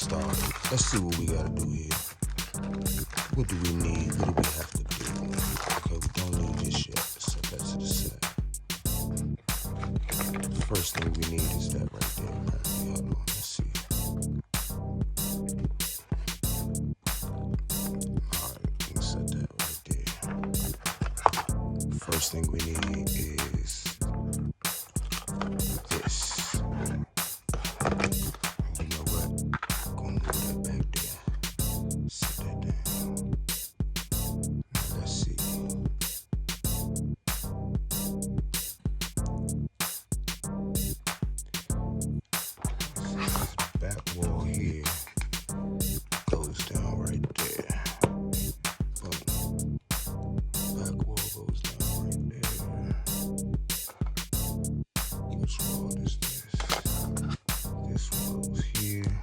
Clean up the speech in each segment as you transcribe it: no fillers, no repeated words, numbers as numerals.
started. Let's see what we gotta do here. What do we need? What do we have to do? Okay, we don't need this yet. Set that to the side. The first thing we need is that right there. Hold on, let's see. Alright, we can set that right there. First thing we need is this. You know what? I'm gonna move that back there. Set that down. Now let's see. This back wall here goes down right there. Boom. Back wall goes down right there. Which wall is this? This one goes here.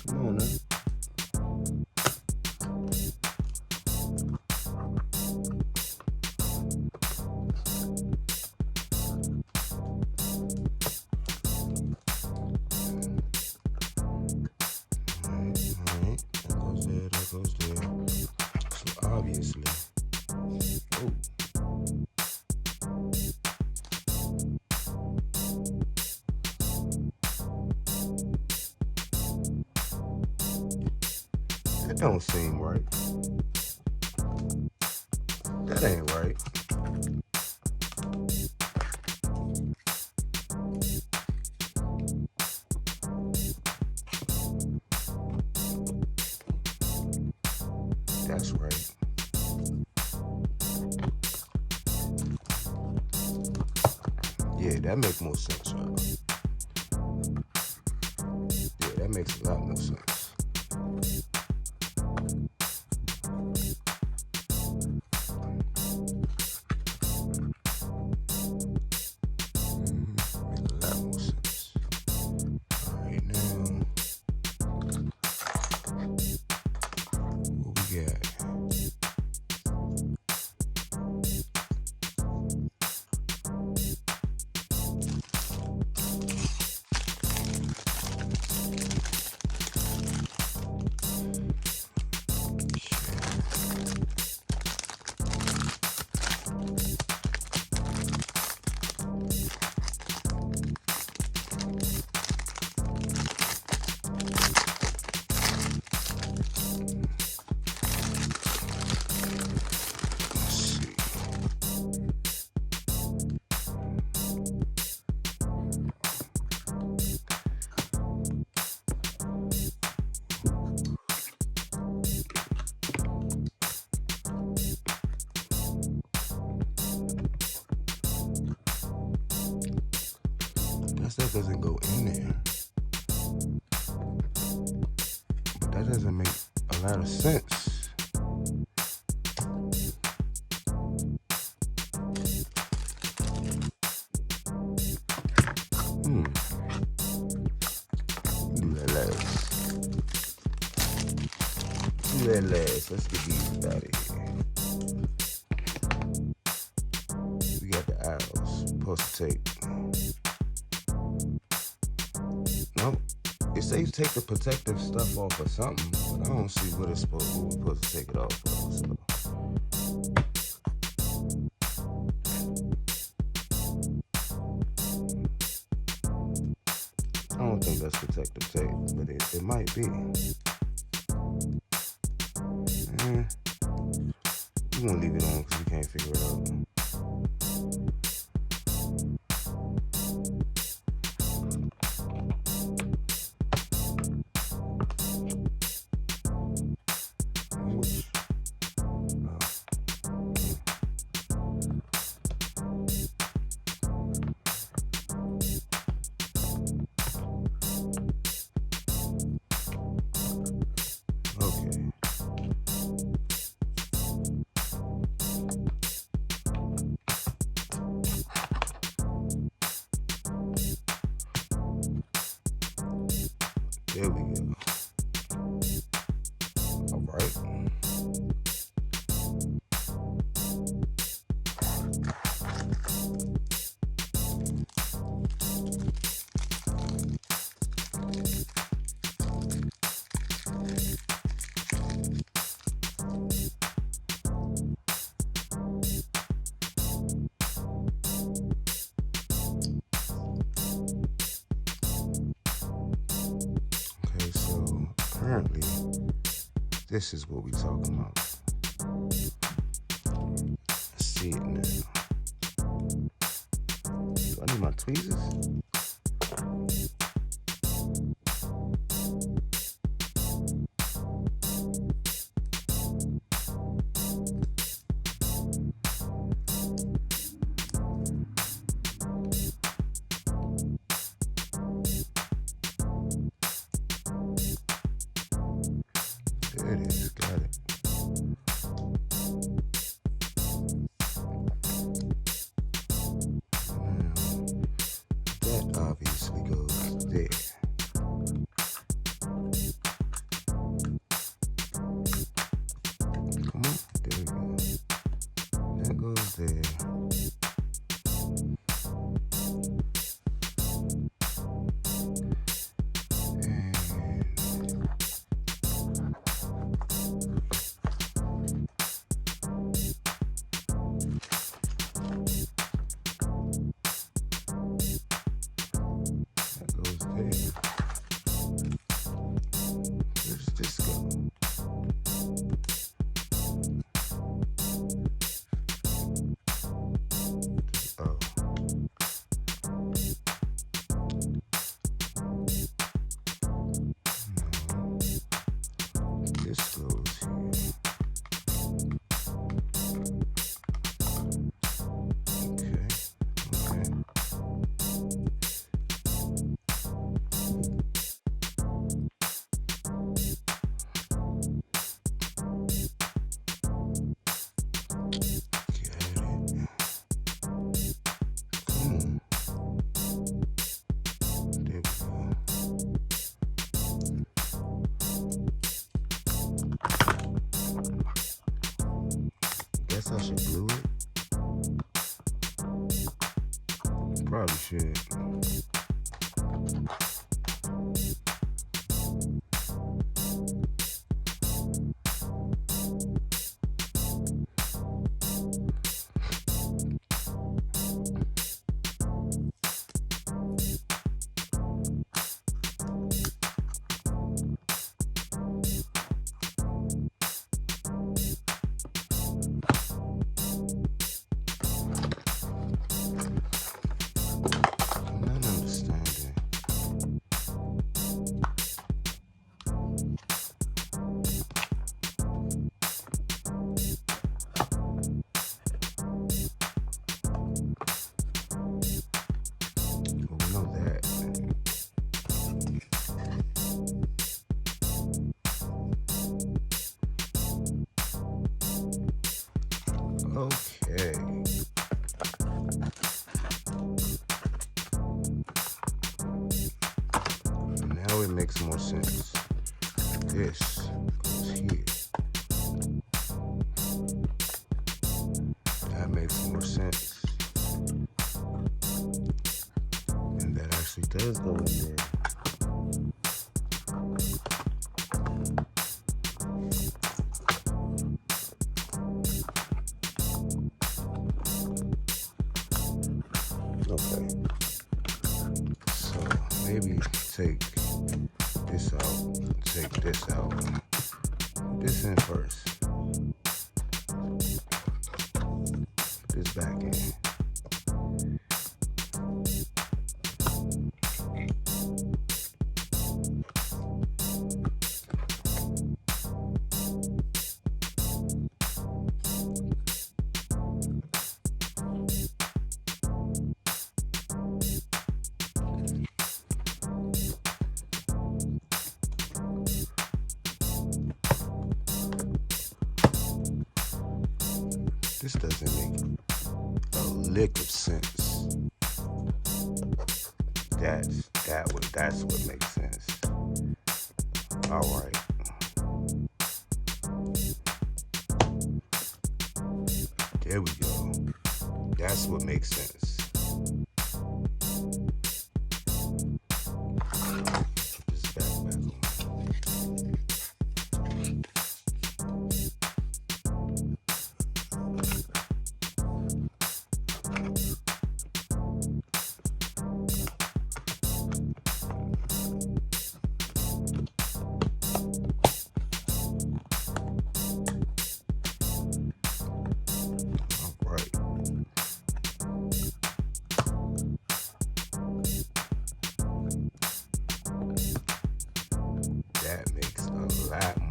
Come on now. Alright. That goes there, that goes there. So obviously, oh. That don't seem right. That ain't right. That's right. Yeah, that makes more sense, y'all. Yeah, that makes a lot more sense. Make a lot more sense. Alright, now what we got? That doesn't go in there. But that doesn't make a lot of sense. Do that last. Do that last. Let's get these out of here. We got the aisles. Supposed to take. No, it says take the protective stuff off or something, but I don't see what we're supposed to take it off of. So. I don't think that's protective tape, but it might be. We're gonna leave it on because we can't figure it out. There we go. All right. This is what we talking about. I see it now. Do I need my tweezers? There it is, got it. Now, that obviously goes there. Come on, there we go. That goes there. Where does this go? Oh. No. This goes here. Okay. Okay. Guess I should glue it. Probably should. Okay. Now it makes more sense. This goes here. That makes more sense. And that actually does go in there. Okay, so maybe take this out, take this out, put this in first, put this back in. This doesn't make a lick of sense. That's what makes sense. All right. There we go. That's what makes sense. Put this back on.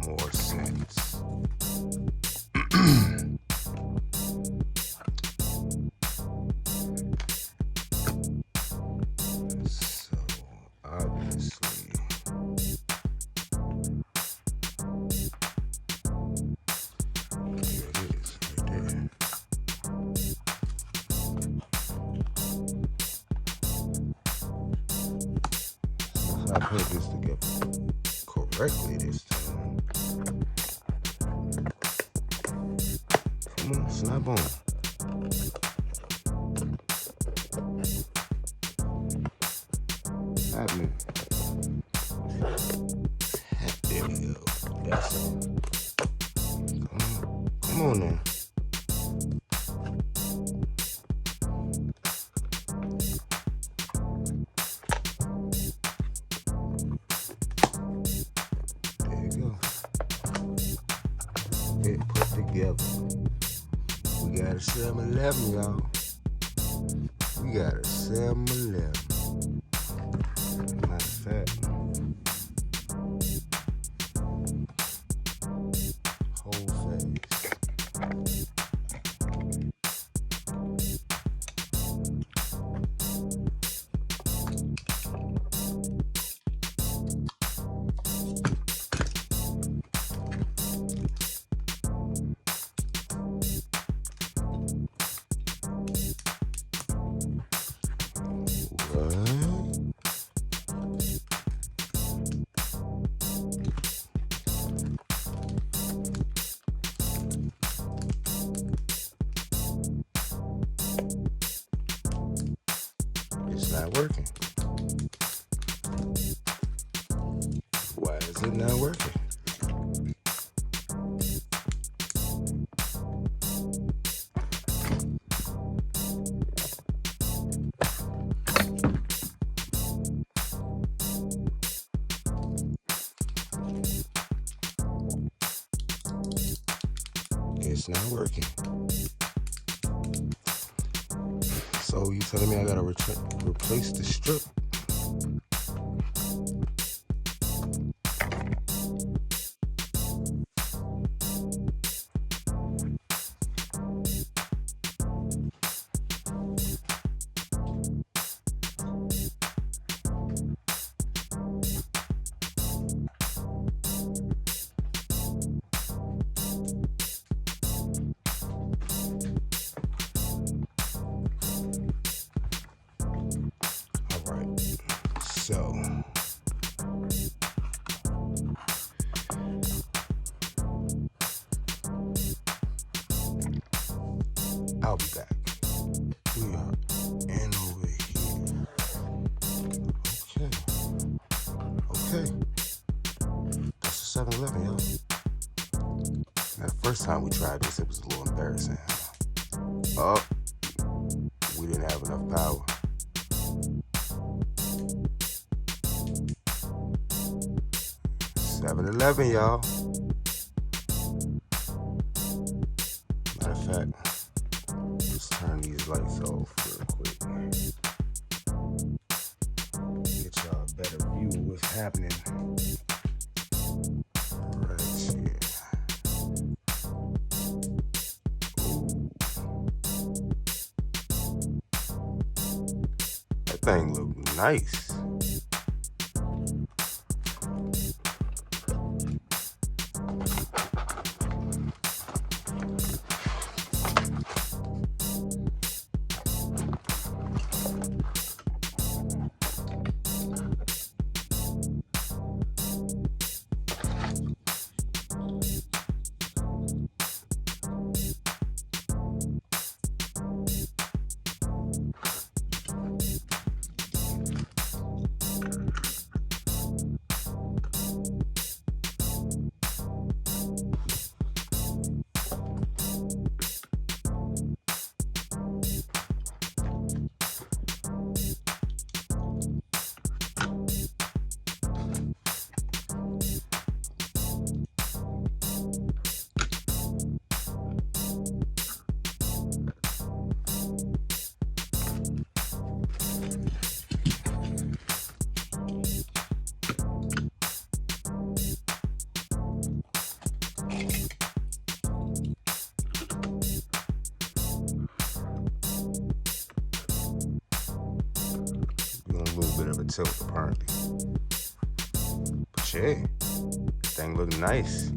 more sense. So obviously, here it is, right there. Since I put this together correctly this time, come on, snap on. Happening. There we go. That's it. Come on now. There you go. It put together. We got a 7-11, y'all. We got a 7-11. Matter of fact, whole face. It's not working. Why is it not working? It's not working. So you telling me I gotta replace the strip? So I'll be back. We are in over here. Okay. That's a 7-11, y'all. Now, the first time we tried this, it was a little embarrassing. Oh, we didn't have enough power. $7-11, y'all. Matter of fact, let's turn these lights off real quick. Get y'all a better view of what's happening right here. Ooh. That thing look nice. bit of a tilt, apparently. But yeah, thing look nice.